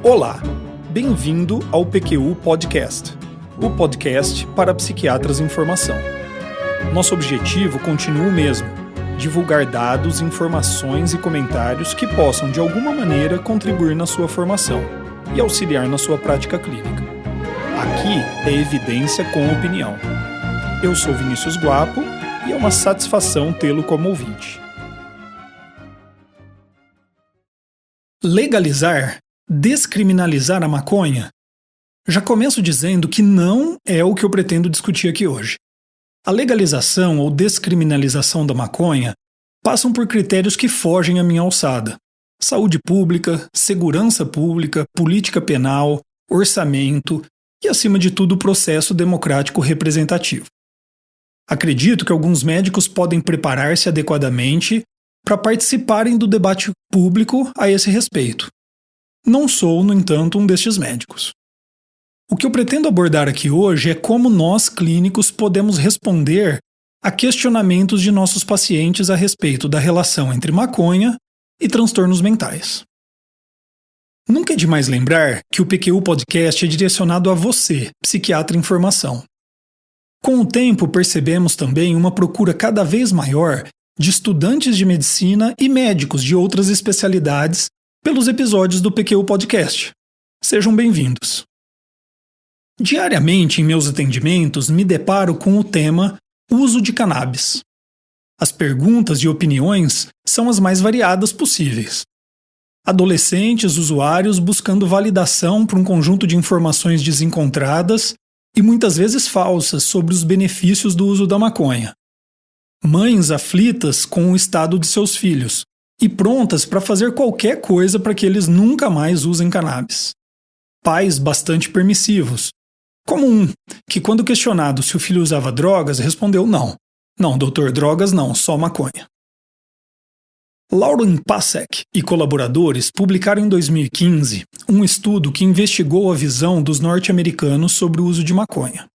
Olá, bem-vindo ao PQU Podcast, o podcast para psiquiatras em formação. Nosso objetivo continua o mesmo: divulgar dados, informações e comentários que possam de alguma maneira contribuir na sua formação e auxiliar na sua prática clínica. Aqui é evidência com opinião. Eu sou Vinícius Guapo e é uma satisfação tê-lo como ouvinte. Legalizar, descriminalizar a maconha? Já começo dizendo que não é o que eu pretendo discutir aqui hoje. A legalização ou descriminalização da maconha passam por critérios que fogem à minha alçada: saúde pública, segurança pública, política penal, orçamento e, acima de tudo, o processo democrático representativo. Acredito que alguns médicos podem preparar-se adequadamente para participarem do debate público a esse respeito. Não sou, no entanto, um destes médicos. O que eu pretendo abordar aqui hoje é como nós, clínicos, podemos responder a questionamentos de nossos pacientes a respeito da relação entre maconha e transtornos mentais. Nunca é demais lembrar que o PQU Podcast é direcionado a você, psiquiatra em formação. Com o tempo, percebemos também uma procura cada vez maior de estudantes de medicina e médicos de outras especialidades pelos episódios do PQU Podcast. Sejam bem-vindos. Diariamente, em meus atendimentos, me deparo com o tema uso de cannabis. As perguntas e opiniões são as mais variadas possíveis. Adolescentes, usuários buscando validação para um conjunto de informações desencontradas e muitas vezes falsas sobre os benefícios do uso da maconha. Mães aflitas com o estado de seus filhos e prontas para fazer qualquer coisa para que eles nunca mais usem cannabis. Pais bastante permissivos, como um que, quando questionado se o filho usava drogas, respondeu não. Não, doutor, drogas não, só maconha. Lauren Pasek e colaboradores publicaram em 2015 um estudo que investigou a visão dos norte-americanos sobre o uso de maconha.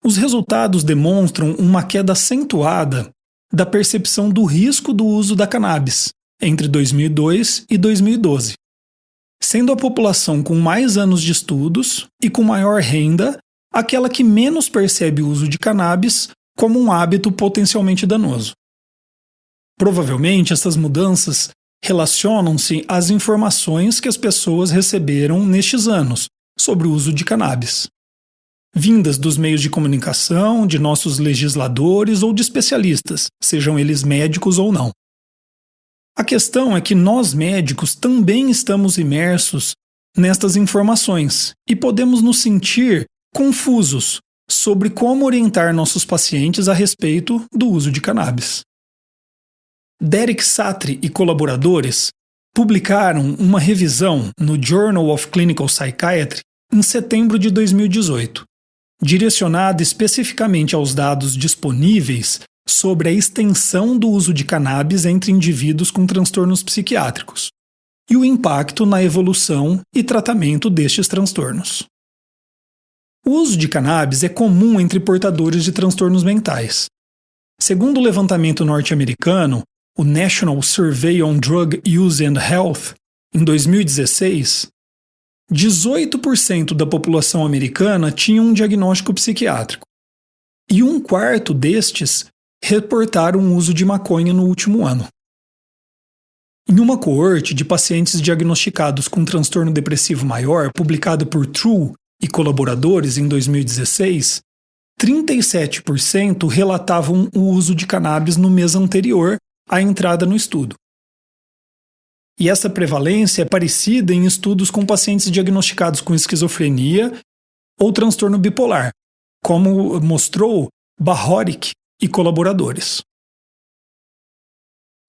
Os resultados demonstram uma queda acentuada da percepção do risco do uso da cannabis entre 2002 e 2012, sendo a população com mais anos de estudos e com maior renda aquela que menos percebe o uso de cannabis como um hábito potencialmente danoso. Provavelmente, essas mudanças relacionam-se às informações que as pessoas receberam nestes anos sobre o uso de cannabis, vindas dos meios de comunicação, de nossos legisladores ou de especialistas, sejam eles médicos ou não. A questão é que nós médicos também estamos imersos nestas informações e podemos nos sentir confusos sobre como orientar nossos pacientes a respeito do uso de cannabis. Derek Satry e colaboradores publicaram uma revisão no Journal of Clinical Psychiatry em setembro de 2018, direcionada especificamente aos dados disponíveis sobre a extensão do uso de cannabis entre indivíduos com transtornos psiquiátricos e o impacto na evolução e tratamento destes transtornos. O uso de cannabis é comum entre portadores de transtornos mentais. Segundo o levantamento norte-americano, o National Survey on Drug Use and Health, em 2016, 18% da população americana tinha um diagnóstico psiquiátrico, e 1/4 destes reportaram o uso de maconha no último ano. Em uma coorte de pacientes diagnosticados com transtorno depressivo maior, publicado por True e colaboradores em 2016, 37% relatavam o uso de cannabis no mês anterior à entrada no estudo. E essa prevalência é parecida em estudos com pacientes diagnosticados com esquizofrenia ou transtorno bipolar, como mostrou Bahoric e colaboradores.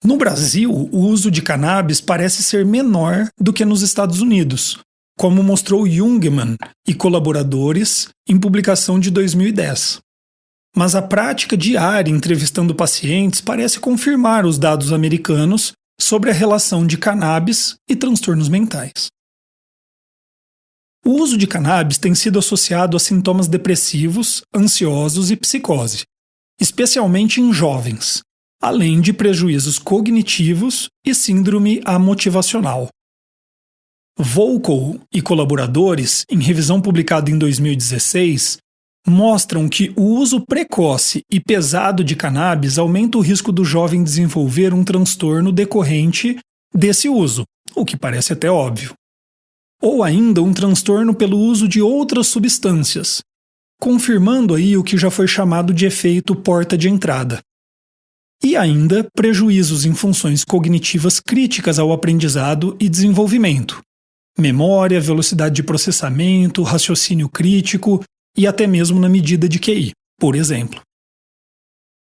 No Brasil, o uso de cannabis parece ser menor do que nos Estados Unidos, como mostrou Jungmann e colaboradores em publicação de 2010. Mas a prática diária entrevistando pacientes parece confirmar os dados americanos sobre a relação de cannabis e transtornos mentais. O uso de cannabis tem sido associado a sintomas depressivos, ansiosos e psicose, especialmente em jovens, além de prejuízos cognitivos e síndrome amotivacional. Volkow e colaboradores, em revisão publicada em 2016, mostram que o uso precoce e pesado de cannabis aumenta o risco do jovem desenvolver um transtorno decorrente desse uso, o que parece até óbvio. Ou ainda um transtorno pelo uso de outras substâncias, confirmando aí o que já foi chamado de efeito porta de entrada. E ainda prejuízos em funções cognitivas críticas ao aprendizado e desenvolvimento. Memória, velocidade de processamento, raciocínio crítico e até mesmo na medida de QI, por exemplo.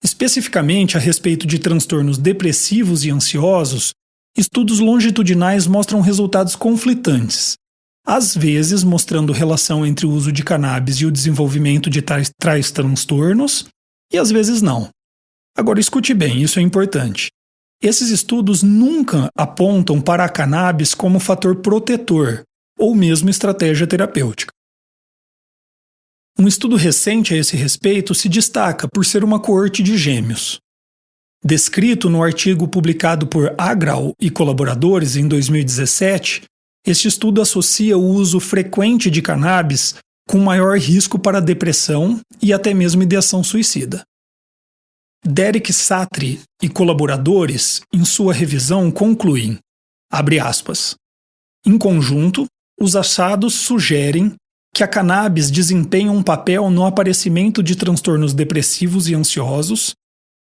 Especificamente a respeito de transtornos depressivos e ansiosos, estudos longitudinais mostram resultados conflitantes, às vezes mostrando relação entre o uso de cannabis e o desenvolvimento de tais transtornos, e às vezes não. Agora escute bem, isso é importante. Esses estudos nunca apontam para a cannabis como fator protetor ou mesmo estratégia terapêutica. Um estudo recente a esse respeito se destaca por ser uma coorte de gêmeos. Descrito no artigo publicado por Agrawal e colaboradores em 2017, este estudo associa o uso frequente de cannabis com maior risco para depressão e até mesmo ideação suicida. Derek Satry e colaboradores, em sua revisão, concluem, abre aspas, em conjunto, os achados sugerem que a cannabis desempenha um papel no aparecimento de transtornos depressivos e ansiosos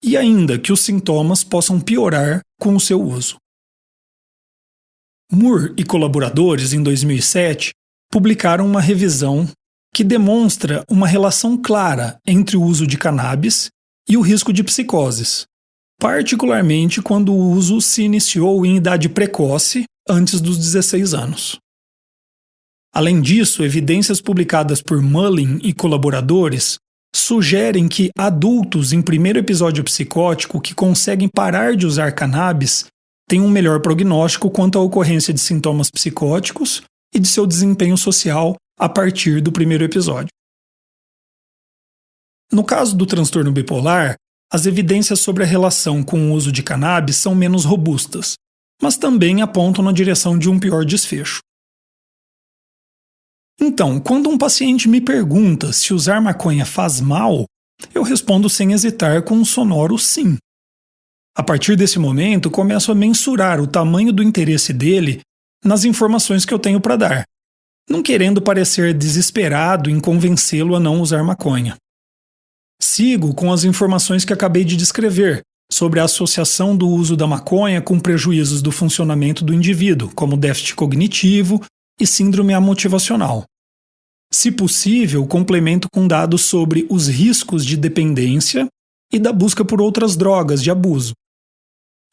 e ainda que os sintomas possam piorar com o seu uso. Moore e colaboradores, em 2007, publicaram uma revisão que demonstra uma relação clara entre o uso de cannabis e o risco de psicoses, particularmente quando o uso se iniciou em idade precoce, antes dos 16 anos. Além disso, evidências publicadas por Mullin e colaboradores sugerem que adultos em primeiro episódio psicótico que conseguem parar de usar cannabis têm um melhor prognóstico quanto à ocorrência de sintomas psicóticos e de seu desempenho social a partir do primeiro episódio. No caso do transtorno bipolar, as evidências sobre a relação com o uso de cannabis são menos robustas, mas também apontam na direção de um pior desfecho. Então, quando um paciente me pergunta se usar maconha faz mal, eu respondo sem hesitar com um sonoro sim. A partir desse momento, começo a mensurar o tamanho do interesse dele nas informações que eu tenho para dar, não querendo parecer desesperado em convencê-lo a não usar maconha. Sigo com as informações que acabei de descrever sobre a associação do uso da maconha com prejuízos do funcionamento do indivíduo, como déficit cognitivo e síndrome amotivacional. Se possível, complemento com dados sobre os riscos de dependência e da busca por outras drogas de abuso.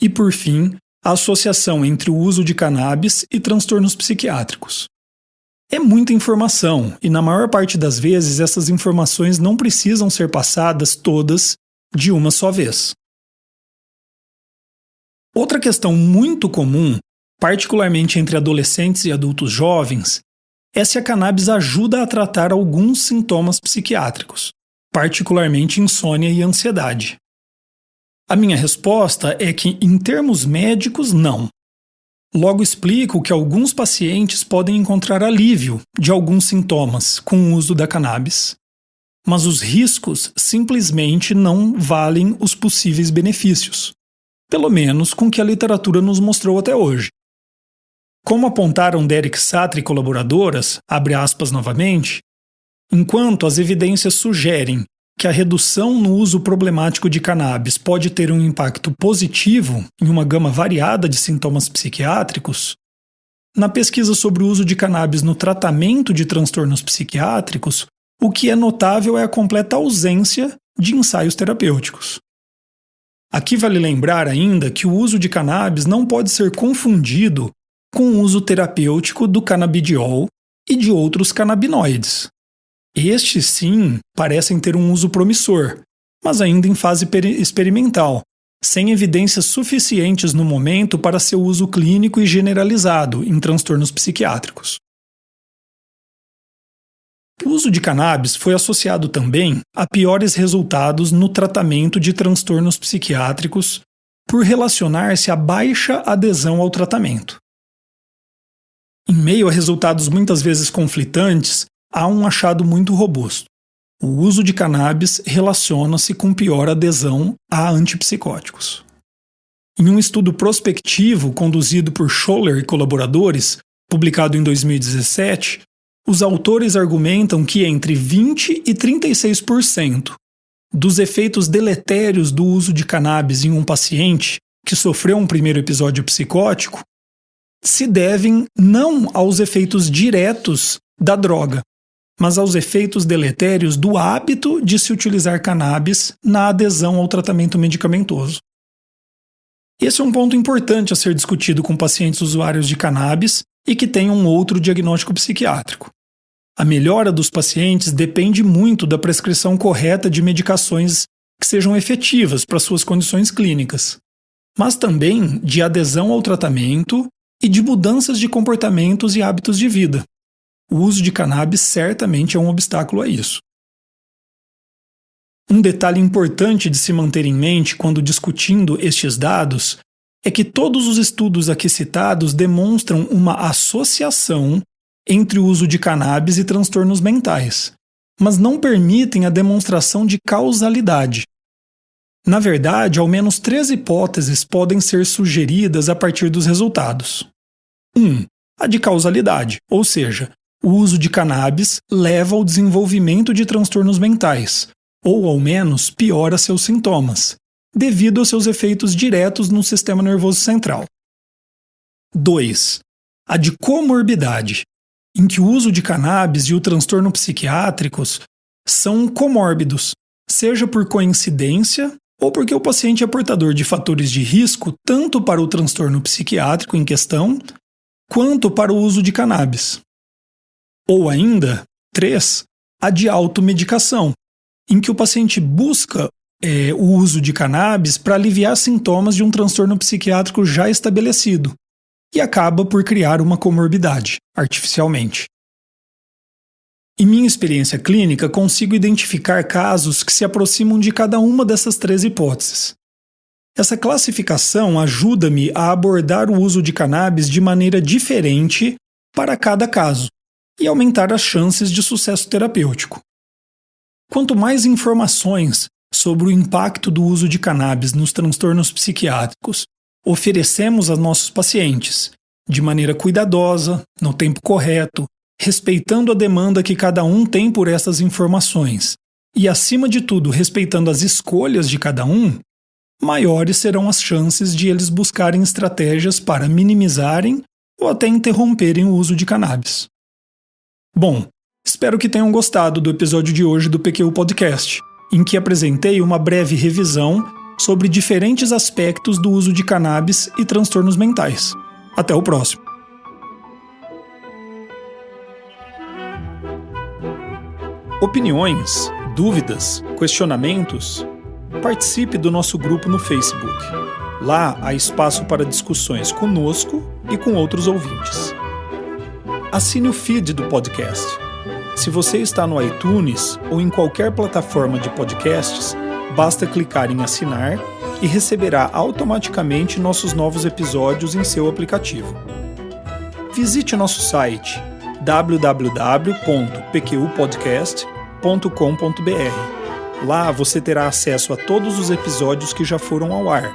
E, por fim, a associação entre o uso de cannabis e transtornos psiquiátricos. É muita informação e, na maior parte das vezes, essas informações não precisam ser passadas todas de uma só vez. Outra questão muito comum, particularmente entre adolescentes e adultos jovens, é se a cannabis ajuda a tratar alguns sintomas psiquiátricos, particularmente insônia e ansiedade. A minha resposta é que, em termos médicos, não. Logo explico que alguns pacientes podem encontrar alívio de alguns sintomas com o uso da cannabis, mas os riscos simplesmente não valem os possíveis benefícios, pelo menos com o que a literatura nos mostrou até hoje. Como apontaram Derek Satry e colaboradoras, abre aspas novamente, enquanto as evidências sugerem que a redução no uso problemático de cannabis pode ter um impacto positivo em uma gama variada de sintomas psiquiátricos, na pesquisa sobre o uso de cannabis no tratamento de transtornos psiquiátricos, o que é notável é a completa ausência de ensaios terapêuticos. Aqui vale lembrar ainda que o uso de cannabis não pode ser confundido com o uso terapêutico do canabidiol e de outros canabinoides. Estes, sim, parecem ter um uso promissor, mas ainda em fase experimental, sem evidências suficientes no momento para seu uso clínico e generalizado em transtornos psiquiátricos. O uso de cannabis foi associado também a piores resultados no tratamento de transtornos psiquiátricos por relacionar-se a baixa adesão ao tratamento. Em meio a resultados muitas vezes conflitantes, há um achado muito robusto. O uso de cannabis relaciona-se com pior adesão a antipsicóticos. Em um estudo prospectivo conduzido por Scholler e colaboradores, publicado em 2017, os autores argumentam que entre 20% e 36% dos efeitos deletérios do uso de cannabis em um paciente que sofreu um primeiro episódio psicótico se devem não aos efeitos diretos da droga, mas aos efeitos deletérios do hábito de se utilizar cannabis na adesão ao tratamento medicamentoso. Esse é um ponto importante a ser discutido com pacientes usuários de cannabis e que tenham um outro diagnóstico psiquiátrico. A melhora dos pacientes depende muito da prescrição correta de medicações que sejam efetivas para suas condições clínicas, mas também de adesão ao tratamento e de mudanças de comportamentos e hábitos de vida. O uso de cannabis certamente é um obstáculo a isso. Um detalhe importante de se manter em mente quando discutindo estes dados é que todos os estudos aqui citados demonstram uma associação entre o uso de cannabis e transtornos mentais, mas não permitem a demonstração de causalidade. Na verdade, ao menos 3 hipóteses podem ser sugeridas a partir dos resultados. 1. A de causalidade, ou seja, o uso de cannabis leva ao desenvolvimento de transtornos mentais, ou ao menos piora seus sintomas, devido aos seus efeitos diretos no sistema nervoso central. 2. A de comorbidade, em que o uso de cannabis e o transtorno psiquiátricos são comórbidos, seja por coincidência ou porque o paciente é portador de fatores de risco tanto para o transtorno psiquiátrico em questão, quanto para o uso de cannabis. Ou ainda, 3, a de automedicação, em que o paciente busca o uso de cannabis para aliviar sintomas de um transtorno psiquiátrico já estabelecido e acaba por criar uma comorbidade, artificialmente. Em minha experiência clínica, consigo identificar casos que se aproximam de cada uma dessas 3 hipóteses. Essa classificação ajuda-me a abordar o uso de cannabis de maneira diferente para cada caso e aumentar as chances de sucesso terapêutico. Quanto mais informações sobre o impacto do uso de cannabis nos transtornos psiquiátricos oferecemos a nossos pacientes, de maneira cuidadosa, no tempo correto, respeitando a demanda que cada um tem por essas informações e, acima de tudo, respeitando as escolhas de cada um, maiores serão as chances de eles buscarem estratégias para minimizarem ou até interromperem o uso de cannabis. Bom, espero que tenham gostado do episódio de hoje do PQU Podcast, em que apresentei uma breve revisão sobre diferentes aspectos do uso de cannabis e transtornos mentais. Até o próximo! Opiniões, dúvidas, questionamentos? Participe do nosso grupo no Facebook. Lá há espaço para discussões conosco e com outros ouvintes. Assine o feed do podcast. Se você está no iTunes ou em qualquer plataforma de podcasts, basta clicar em assinar e receberá automaticamente nossos novos episódios em seu aplicativo. Visite nosso site www.pqpodcast.com.br. Lá você terá acesso a todos os episódios que já foram ao ar,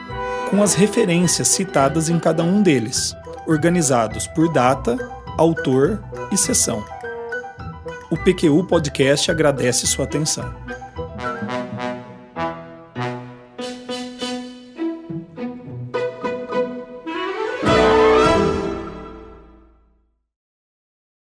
com as referências citadas em cada um deles, organizados por data, autor e sessão. O PQU Podcast agradece sua atenção.